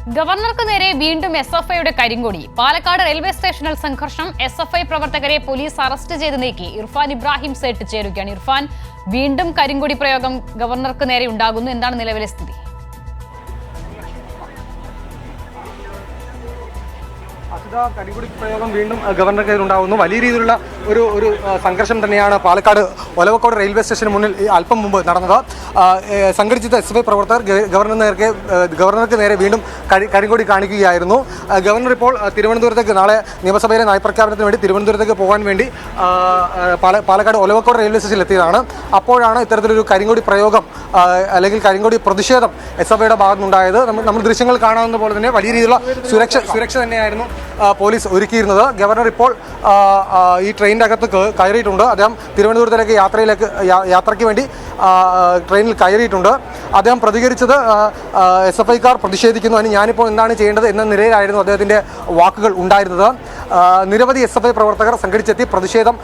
ഗവർണർക്ക് നേരെ വീണ്ടും എസ്എഫ്ഐയുടെ കരിങ്കൊടി. പാലക്കാട് റെയിൽവേ സ്റ്റേഷനിൽ സംഘർഷം. എസ്എഫ്ഐ പ്രവർത്തകരെ പോലീസ് അറസ്റ്റ് ചെയ്ത് നീക്കി. ഇർഫാൻ ഇബ്രാഹിം സേട്ട് ചേരുകയാണ്. ഇർഫാൻ, വീണ്ടും കരിങ്കൊടി പ്രയോഗം ഗവർണർക്ക് നേരെ ഉണ്ടാകുന്നു. എന്താണ് നിലവിലെ സ്ഥിതി? കരിങ്കൊടി പ്രയോഗം വീണ്ടും ഗവർണർക്കെതിരെ ഉണ്ടാകുന്നു. വലിയ രീതിയിലുള്ള ഒരു സംഘർഷം തന്നെയാണ് പാലക്കാട് ഒലവക്കോട് റെയിൽവേ സ്റ്റേഷന് മുന്നിൽ അല്പം മുമ്പ് നടന്നത്. സംഘടിച്ചിട്ട് എസ്എഫ്ഐ പ്രവർത്തകർ ഗവർണർക്ക് നേരെ വീണ്ടും കരിങ്കൊടി കാണിക്കുകയായിരുന്നു. ഗവർണർ ഇപ്പോൾ തിരുവനന്തപുരത്തേക്ക് നാളെ നിയമസഭയിലെ നയപ്രഖ്യാപനത്തിന് വേണ്ടി തിരുവനന്തപുരത്തേക്ക് പോകാൻ വേണ്ടി പാലക്കാട് ഒലവക്കോട് റെയിൽവേ സ്റ്റേഷനിൽ എത്തിയതാണ്. അപ്പോഴാണ് ഇത്തരത്തിലൊരു കരിങ്കൊടി പ്രയോഗം അല്ലെങ്കിൽ കരിങ്കൊടി പ്രതിഷേധം എസ്എഫ്ഐയുടെ ഭാഗത്തുനിന്നുണ്ടായത്. നമ്മൾ ദൃശ്യങ്ങൾ കാണാവുന്ന പോലെ തന്നെ വലിയ രീതിയിലുള്ള സുരക്ഷ തന്നെയായിരുന്നു പോലീസ് ഒരുക്കിയിരുന്നത്. ഗവർണർ ഇപ്പോൾ ഈ ട്രെയിനിൻ്റെ അകത്ത് കയറിയിട്ടുണ്ട്. അദ്ദേഹം തിരുവനന്തപുരത്തേക്ക് യാത്രയ്ക്ക് വേണ്ടി ട്രെയിനിൽ കയറിയിട്ടുണ്ട്. അദ്ദേഹം പ്രതികരിച്ചത് എസ്എഫ്ഐക്കാർ പ്രതിഷേധിക്കുന്നു, അതിന് ഞാനിപ്പോൾ എന്താണ് ചെയ്യേണ്ടത് എന്ന നിലയിലായിരുന്നു അദ്ദേഹത്തിൻ്റെ വാക്കുകൾ ഉണ്ടായിരുന്നത്. നിരവധി എസ്എഫ്ഐ പ്രവർത്തകർ സംഘടിച്ചെത്തി പ്രതിഷേധം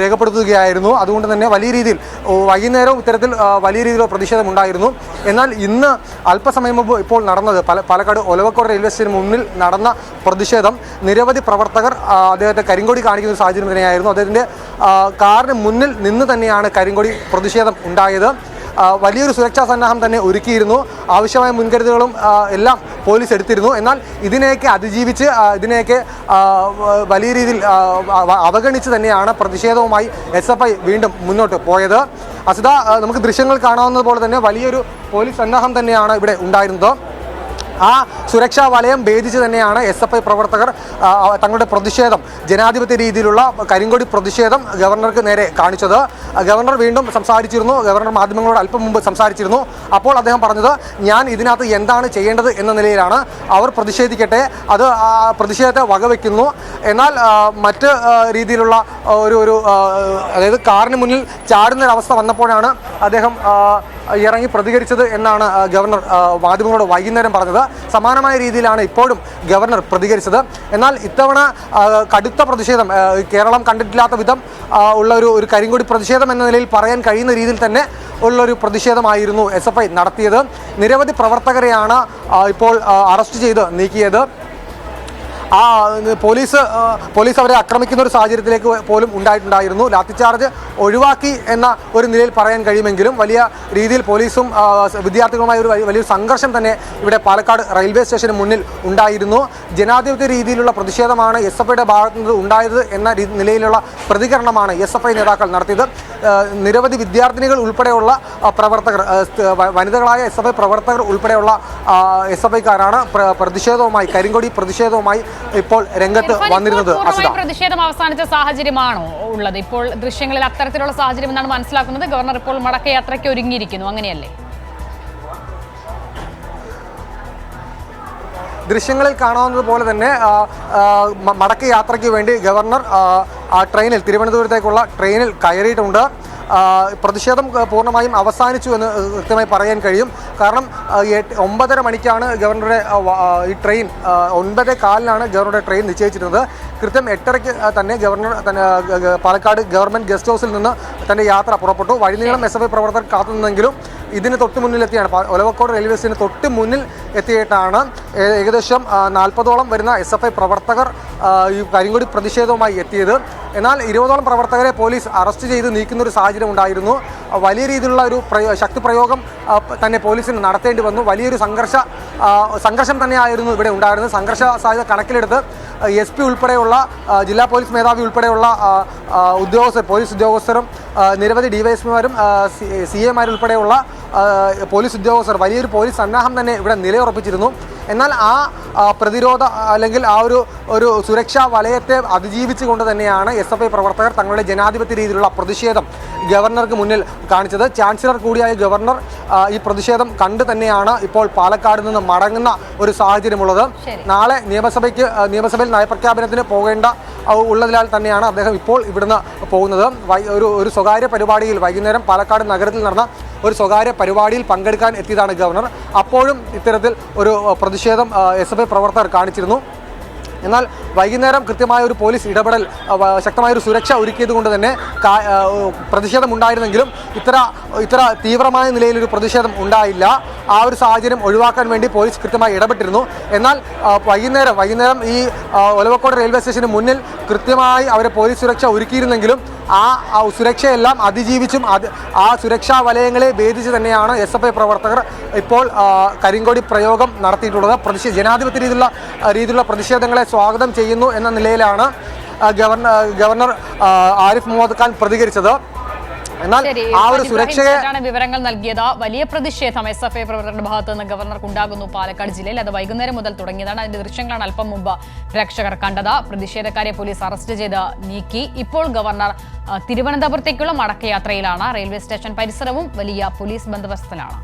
രേഖപ്പെടുത്തുകയായിരുന്നു. അതുകൊണ്ട് തന്നെ വലിയ രീതിയിൽ വൈകുന്നേരവും ഇത്തരത്തിൽ വലിയ രീതിയിലുള്ള പ്രതിഷേധം ഉണ്ടായിരുന്നു. എന്നാൽ ഇന്ന് അല്പസമയം മുമ്പ് ഇപ്പോൾ നടന്നത് പാലക്കാട് ഒലവക്കോട് റെയിൽവേ സ്റ്റേഷന് മുന്നിൽ നടന്ന പ്രതിഷേധം നിരവധി പ്രവർത്തകർ അദ്ദേഹത്തെ കരിങ്കൊടി കാണിക്കുന്ന ഒരു സാഹചര്യം തന്നെയായിരുന്നു. അദ്ദേഹത്തിൻ്റെ കാറിന് മുന്നിൽ നിന്ന് തന്നെയാണ് കരിങ്കൊടി പ്രതിഷേധം ഉണ്ടായത്. വലിയൊരു സുരക്ഷാ സന്നാഹം തന്നെ ഒരുക്കിയിരുന്നു. ആവശ്യമായ മുൻകരുതലുകളും എല്ലാം പോലീസ് എടുത്തിരുന്നു. എന്നാൽ ഇതിനെയൊക്കെ അതിജീവിച്ച് ഇതിനെയൊക്കെ വലിയ രീതിയിൽ അവഗണിച്ച് തന്നെയാണ് പ്രതിഷേധവുമായി എസ്എഫ്ഐ വീണ്ടും മുന്നോട്ട് പോയത്. അസിത, നമുക്ക് ദൃശ്യങ്ങൾ കാണാവുന്നത് പോലെ തന്നെ വലിയൊരു പോലീസ് സന്നാഹം തന്നെയാണ് ഇവിടെ ഉണ്ടായിരുന്നത്. ആ സുരക്ഷാ വലയം ഭേദിച്ച് തന്നെയാണ് എസ്എഫ്ഐ പ്രവർത്തകർ തങ്ങളുടെ പ്രതിഷേധം, ജനാധിപത്യ രീതിയിലുള്ള കരിങ്കൊടി പ്രതിഷേധം ഗവർണർക്ക് നേരെ കാണിച്ചത്. ഗവർണർ വീണ്ടും സംസാരിച്ചിരുന്നു. ഗവർണർ മാധ്യമങ്ങളോട് അല്പം മുമ്പ് സംസാരിച്ചിരുന്നു. അപ്പോൾ അദ്ദേഹം പറഞ്ഞത്, ഞാൻ ഇതിനകത്ത് എന്താണ് ചെയ്യേണ്ടത് എന്ന നിലയിലാണ്. അവർ പ്രതിഷേധിക്കട്ടെ, അത് പ്രതിഷേധത്തെ വകവെക്കുന്നു. എന്നാൽ മറ്റ് രീതിയിലുള്ള അതായത് കാറിന് മുന്നിൽ ചാടുന്നൊരവസ്ഥ വന്നപ്പോഴാണ് അദ്ദേഹം ഇറങ്ങി പ്രതികരിച്ചത് എന്നാണ് ഗവർണർ മാധ്യമങ്ങളോട് വൈകുന്നേരം പറഞ്ഞത്. സമാനമായ രീതിയിലാണ് ഇപ്പോഴും ഗവർണർ പ്രതികരിച്ചത്. എന്നാൽ ഇത്തവണ കടുത്ത പ്രതിഷേധം, കേരളം കണ്ടിട്ടില്ലാത്ത വിധം ഉള്ള ഒരു കരിങ്കൊടി പ്രതിഷേധം എന്ന നിലയിൽ പറയാൻ കഴിയുന്ന രീതിയിൽ തന്നെ ഉള്ളൊരു പ്രതിഷേധമായിരുന്നു എസ്എഫ്ഐ നടത്തിയത്. നിരവധി പ്രവർത്തകരെയാണ് ഇപ്പോൾ അറസ്റ്റ് ചെയ്ത് നീക്കിയത്. പോലീസ് അവരെ ആക്രമിക്കുന്ന ഒരു സാഹചര്യത്തിലേക്ക് പോലും ഉണ്ടായിട്ടുണ്ടായിരുന്നു. ലാത്തിച്ചാർജ് ഒഴിവാക്കി എന്ന ഒരു നിലയിൽ പറയാൻ കഴിയുമെങ്കിലും വലിയ രീതിയിൽ പോലീസും വിദ്യാർത്ഥികളുമായി വലിയൊരു സംഘർഷം തന്നെ ഇവിടെ പാലക്കാട് റെയിൽവേ സ്റ്റേഷന് മുന്നിൽ ഉണ്ടായിരുന്നു. ജനാധിപത്യ രീതിയിലുള്ള പ്രതിഷേധമാണ് എസ്എഫ്ഐയുടെ ഭാഗത്തു നിന്ന് ഉണ്ടായത് എന്ന നിലയിലുള്ള പ്രതികരണമാണ് എസ്എഫ്ഐ നേതാക്കൾ നടത്തിയത്. നിരവധി വിദ്യാർത്ഥിനികൾ ഉൾപ്പെടെയുള്ള പ്രവർത്തകർ, വനിതകളായ എസ്എഫ്ഐ പ്രവർത്തകർ ഉൾപ്പെടെയുള്ള എസ്എഫ്ഐക്കാരാണ് പ്രതിഷേധവുമായി, കരിങ്കൊടി പ്രതിഷേധവുമായി ഇപ്പോൾ രംഗത്ത് വന്നിരുന്നത്. പ്രതിഷേധം അവസാനിച്ച സാഹചര്യമാണോ ഉള്ളത്? ഇപ്പോൾ ദൃശ്യങ്ങളിൽ അത്തരത്തിലുള്ള സാഹചര്യം എന്നാണ് മനസ്സിലാക്കുന്നത്. ഗവർണർ ഇപ്പോൾ മടക്കയാത്രയ്ക്ക് ഒരുങ്ങിയിരിക്കുന്നു, അങ്ങനെയല്ലേ? ദൃശ്യങ്ങളിൽ കാണാവുന്നത് പോലെ തന്നെ മടക്കയാത്രയ്ക്ക് വേണ്ടി ഗവർണർ തിരുവനന്തപുരത്തേക്കുള്ള ട്രെയിനിൽ കയറിയിട്ടുണ്ട്. പ്രതിഷേധം പൂർണ്ണമായും അവസാനിച്ചു എന്ന് കൃത്യമായി പറയാൻ കഴിയും. കാരണം 9:30 മണിക്കാണ് ഗവർണറുടെ ഈ ട്രെയിൻ, 9:15 ഗവർണറുടെ ട്രെയിൻ നിശ്ചയിച്ചിരുന്നത്. കൃത്യം 8:30 തന്നെ ഗവർണർ പാലക്കാട് ഗവൺമെൻറ് ഗസ്റ്റ് ഹൗസിൽ നിന്ന് തൻ്റെ യാത്ര പുറപ്പെട്ടു. വഴിനീളം എസ്എഫ്ഐ പ്രവർത്തകർ കാത്തുനിന്നെങ്കിലും ഇതിന് തൊട്ട് മുന്നിലെത്തിയാണ്, ഒലവക്കോട് റെയിൽവേ സ്റ്റേഷന് തൊട്ട് മുന്നിൽ എത്തിയിട്ടാണ് ഏകദേശം 40ഓളം വരുന്ന എസ്എഫ്ഐ പ്രവർത്തകർ ഈ കരിങ്കൊടി പ്രതിഷേധവുമായി എത്തിയത്. എന്നാൽ 20ഓളം പ്രവർത്തകരെ പോലീസ് അറസ്റ്റ് ചെയ്ത് നീക്കുന്നൊരു സാഹചര്യം ഉണ്ടായിരുന്നു. വലിയ രീതിയിലുള്ള ഒരു ശക്തി പ്രയോഗം തന്നെ പോലീസിന് നടത്തേണ്ടി വന്നു. വലിയൊരു സംഘർഷം തന്നെയായിരുന്നു ഇവിടെ ഉണ്ടായിരുന്നത്. സംഘർഷ സാധ്യത കണക്കിലെടുത്ത് SP ഉൾപ്പെടെയുള്ള ജില്ലാ പോലീസ് മേധാവി ഉൾപ്പെടെയുള്ള പോലീസ് ഉദ്യോഗസ്ഥരും നിരവധി DYSPമാരും CAമാരുൾപ്പെടെയുള്ള പോലീസ് ഉദ്യോഗസ്ഥർ, വലിയൊരു പോലീസ് സന്നാഹം തന്നെ ഇവിടെ നിലയുറപ്പിച്ചിരുന്നു. എന്നാൽ പ്രതിരോധ അല്ലെങ്കിൽ ഒരു സുരക്ഷാ വലയത്തെ അതിജീവിച്ചുകൊണ്ട് തന്നെയാണ് എസ്എഫ്ഐ പ്രവർത്തകർ തങ്ങളുടെ ജനാധിപത്യ രീതിയിലുള്ള പ്രതിഷേധം ഗവർണർക്ക് മുന്നിൽ കാണിച്ചത്. ചാൻസലർ കൂടിയായ ഗവർണർ ഈ പ്രതിഷേധം കണ്ടു തന്നെയാണ് ഇപ്പോൾ പാലക്കാട് നിന്ന് മടങ്ങുന്ന ഒരു സാഹചര്യമുള്ളത്. നാളെ നിയമസഭയിൽ നയപ്രഖ്യാപനത്തിന് പോകേണ്ട ഉള്ളതിനാൽ തന്നെയാണ് അദ്ദേഹം ഇപ്പോൾ ഇവിടുന്ന് പോകുന്നത്. ഒരു സ്വകാര്യ പരിപാടിയിൽ വൈകുന്നേരം പാലക്കാട് നഗരത്തിൽ നടന്ന ഒരു സ്വകാര്യ പരിപാടിയിൽ പങ്കെടുക്കാൻ എത്തിയതാണ് ഗവർണർ. അപ്പോഴും ഇത്തരത്തിൽ ഒരു പ്രതിഷേധം എസ്എഫ്ഐ പ്രവർത്തകർ കാണിച്ചിരുന്നു. എന്നാൽ വൈകുന്നേരം കൃത്യമായ ഒരു പോലീസ് ഇടപെടൽ, ശക്തമായൊരു സുരക്ഷ ഒരുക്കിയത് കൊണ്ട് തന്നെ പ്രതിഷേധം ഉണ്ടായിരുന്നെങ്കിലും ഇത്ര തീവ്രമായ നിലയിലൊരു പ്രതിഷേധം ഉണ്ടായില്ല. ആ ഒരു സാഹചര്യം ഒഴിവാക്കാൻ വേണ്ടി പോലീസ് കൃത്യമായി ഇടപെട്ടിരുന്നു. എന്നാൽ വൈകുന്നേരം ഈ ഒലവക്കോട് റെയിൽവേ സ്റ്റേഷന് മുന്നിൽ കൃത്യമായി അവരെ പോലീസ് സുരക്ഷ ഒരുക്കിയിരുന്നെങ്കിലും ആ സുരക്ഷയെല്ലാം അതിജീവിച്ചും ആ സുരക്ഷാ വലയങ്ങളെ ഭേദിച്ച് തന്നെയാണ് SFI പ്രവർത്തകർ ഇപ്പോൾ കരിങ്കൊടി പ്രയോഗം നടത്തിയിട്ടുള്ളത്. ജനാധിപത്യ രീതിയിലുള്ള പ്രതിഷേധങ്ങളെ സ്വാഗതം ചെയ്യുന്നു എന്ന നിലയിലാണ് ഗവർണർ ആരിഫ് മുഹമ്മദ് ഖാൻ പ്രതികരിച്ചത്. എന്നാൽ ആ ഒരു സുരക്ഷയെ വിവരങ്ങൾ നൽകിയത്. വലിയ പ്രതിഷേധം SFI പ്രവർത്തകരുടെ ഭാഗത്ത് നിന്ന് ഗവർണർക്ക് ഉണ്ടാകുന്നു പാലക്കാട് ജില്ലയിൽ. അത് വൈകുന്നേരം മുതൽ തുടങ്ങിയതാണ്. അതിന്റെ ദൃശ്യങ്ങളാണ് അല്പം മുമ്പ് പ്രേക്ഷകർ കണ്ടത്. പ്രതിഷേധക്കാരെ പോലീസ് അറസ്റ്റ് ചെയ്ത് നീക്കി. ഇപ്പോൾ ഗവർണർ തിരുവനന്തപുരത്തേക്കുള്ള മടക്കയാത്രയിലാണ്. റെയിൽവേ സ്റ്റേഷൻ പരിസരവും വലിയ പോലീസ് ബന്ദോബസ്തിലാണ്.